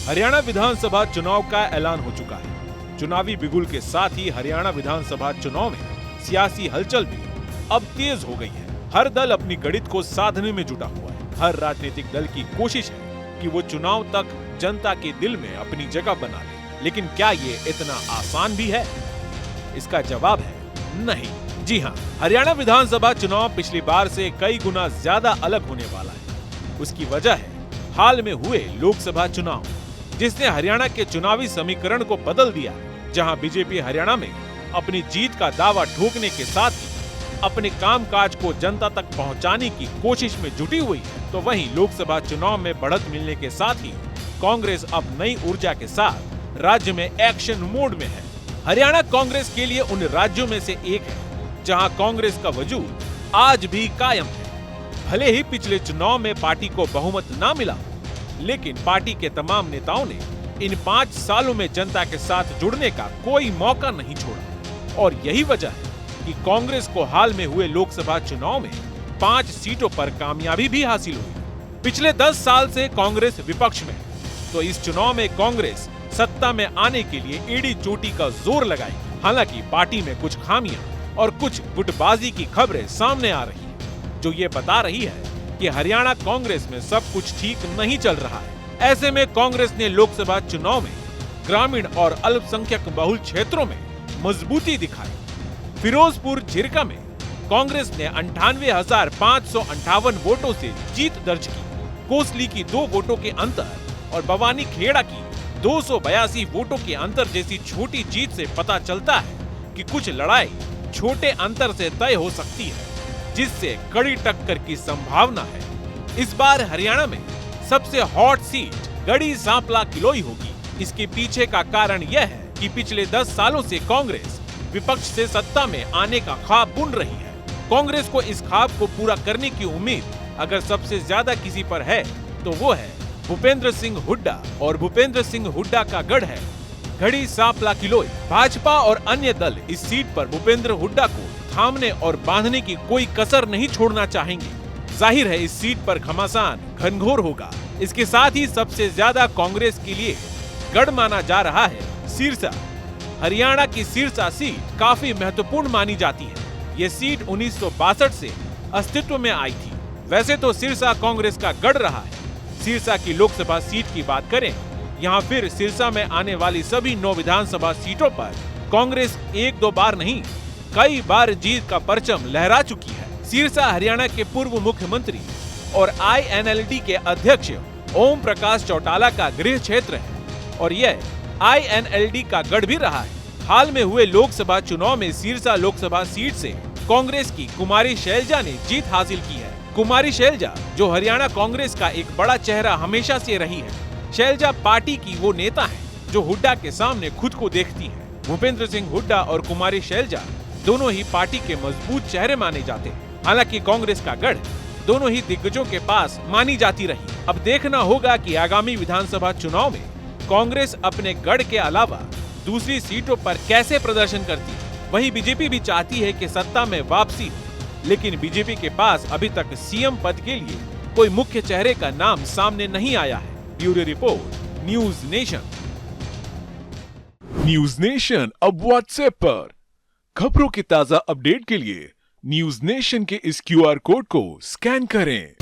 हरियाणा विधानसभा चुनाव का ऐलान हो चुका है। चुनावी बिगुल के साथ ही हरियाणा विधानसभा चुनाव में सियासी हलचल भी अब तेज हो गई है। हर दल अपनी गणित को साधने में जुटा हुआ है। हर राजनीतिक दल की कोशिश है कि वो चुनाव तक जनता के दिल में अपनी जगह बना ले। लेकिन क्या ये इतना आसान भी है? इसका जवाब है नहीं। जी हाँ, हरियाणा विधानसभा चुनाव पिछली बार से कई गुना ज्यादा अलग होने वाला है। उसकी वजह है हाल में हुए लोकसभा चुनाव, जिसने हरियाणा के चुनावी समीकरण को बदल दिया। जहां बीजेपी हरियाणा में अपनी जीत का दावा ठोकने के साथ ही अपने कामकाज को जनता तक पहुंचाने की कोशिश में जुटी हुई है, तो वहीं लोकसभा चुनाव में बढ़त मिलने के साथ ही कांग्रेस अब नई ऊर्जा के साथ राज्य में एक्शन मोड में है। हरियाणा कांग्रेस के लिए उन राज्यों में से एक है जहां कांग्रेस का वजूद आज भी कायम है। भले ही पिछले चुनाव में पार्टी को बहुमत ना मिला, लेकिन पार्टी के तमाम नेताओं ने इन 5 सालों में जनता के साथ जुड़ने का कोई मौका नहीं छोड़ा। और यही वजह है कि कांग्रेस को हाल में हुए लोकसभा चुनाव में 5 सीटों पर कामयाबी भी हासिल हुई। पिछले 10 साल से कांग्रेस विपक्ष में है, तो इस चुनाव में कांग्रेस सत्ता में आने के लिए एड़ी चोटी का जोर लगाएगी। हालांकि पार्टी में कुछ खामियां और कुछ गुटबाजी की खबरें सामने आ रही हैं, जो ये बता रही है कि हरियाणा कांग्रेस में सब कुछ ठीक नहीं चल रहा है। ऐसे में कांग्रेस ने लोकसभा चुनाव में ग्रामीण और अल्पसंख्यक बहुल क्षेत्रों में मजबूती दिखाई। फिरोजपुर झिरका में कांग्रेस ने 98,558 वोटों से जीत दर्ज की। कोसली की 2 वोटों के अंतर और बवानी खेड़ा की 282 वोटों के अंतर जैसी छोटी जीत से पता चलता है कि कुछ लड़ाई छोटे अंतर से तय हो सकती है, जिससे कड़ी टक्कर की संभावना है। इस बार हरियाणा में सबसे हॉट सीट गढ़ी सांपला किलोई होगी। इसके पीछे का कारण यह है कि पिछले 10 सालों से कांग्रेस विपक्ष से सत्ता में आने का ख्वाब बुन रही है। कांग्रेस को इस ख्वाब को पूरा करने की उम्मीद अगर सबसे ज्यादा किसी पर है तो वो है भूपेंद्र सिंह हुड्डा। और भूपेंद्र सिंह हुड्डा का गढ़ है गढ़ी सांपला किलोई। भाजपा और अन्य दल इस सीट पर भूपेंद्र हुड्डा को थामने और बांधने की कोई कसर नहीं छोड़ना चाहेंगे। जाहिर है इस सीट पर घमासान घनघोर होगा। इसके साथ ही सबसे ज्यादा कांग्रेस के लिए गढ़ माना जा रहा है सिरसा। हरियाणा की सिरसा सीट काफी महत्वपूर्ण मानी जाती है। ये सीट 1962 से अस्तित्व में आई थी। वैसे तो सिरसा कांग्रेस का गढ़ रहा है। सिरसा की लोकसभा सीट की बात करें, यहाँ फिर सिरसा में आने वाली सभी 9 विधानसभा सीटों पर कांग्रेस 1-2 बार नहीं, कई बार जीत का परचम लहरा चुकी है। सिरसा हरियाणा के पूर्व मुख्यमंत्री और INLD के अध्यक्ष ओम प्रकाश चौटाला का गृह क्षेत्र है और यह INLD का गढ़ भी रहा है। हाल में हुए लोकसभा चुनाव में सिरसा लोकसभा सीट से कांग्रेस की कुमारी शैलजा ने जीत हासिल की है। कुमारी शैलजा, जो हरियाणा कांग्रेस का एक बड़ा चेहरा हमेशा से रही है। शैलजा पार्टी की वो नेता है जो हुड्डा के सामने खुद को देखती है। भूपेंद्र सिंह हुड्डा और कुमारी शैलजा दोनों ही पार्टी के मजबूत चेहरे माने जाते हैं। हालांकि कांग्रेस का गढ़ दोनों ही दिग्गजों के पास मानी जाती रही। अब देखना होगा कि आगामी विधानसभा चुनाव में कांग्रेस अपने गढ़ के अलावा दूसरी सीटों पर कैसे प्रदर्शन करती है। वहीं बीजेपी भी चाहती है कि सत्ता में वापसी हो, लेकिन बीजेपी के पास अभी तक सीएम पद के लिए कोई मुख्य चेहरे का नाम सामने नहीं आया है। Bureau report, news nation. News nation अब व्हाट्सएप पर खबरों की ताजा अपडेट के लिए न्यूज नेशन के इस QR कोड को स्कैन करें।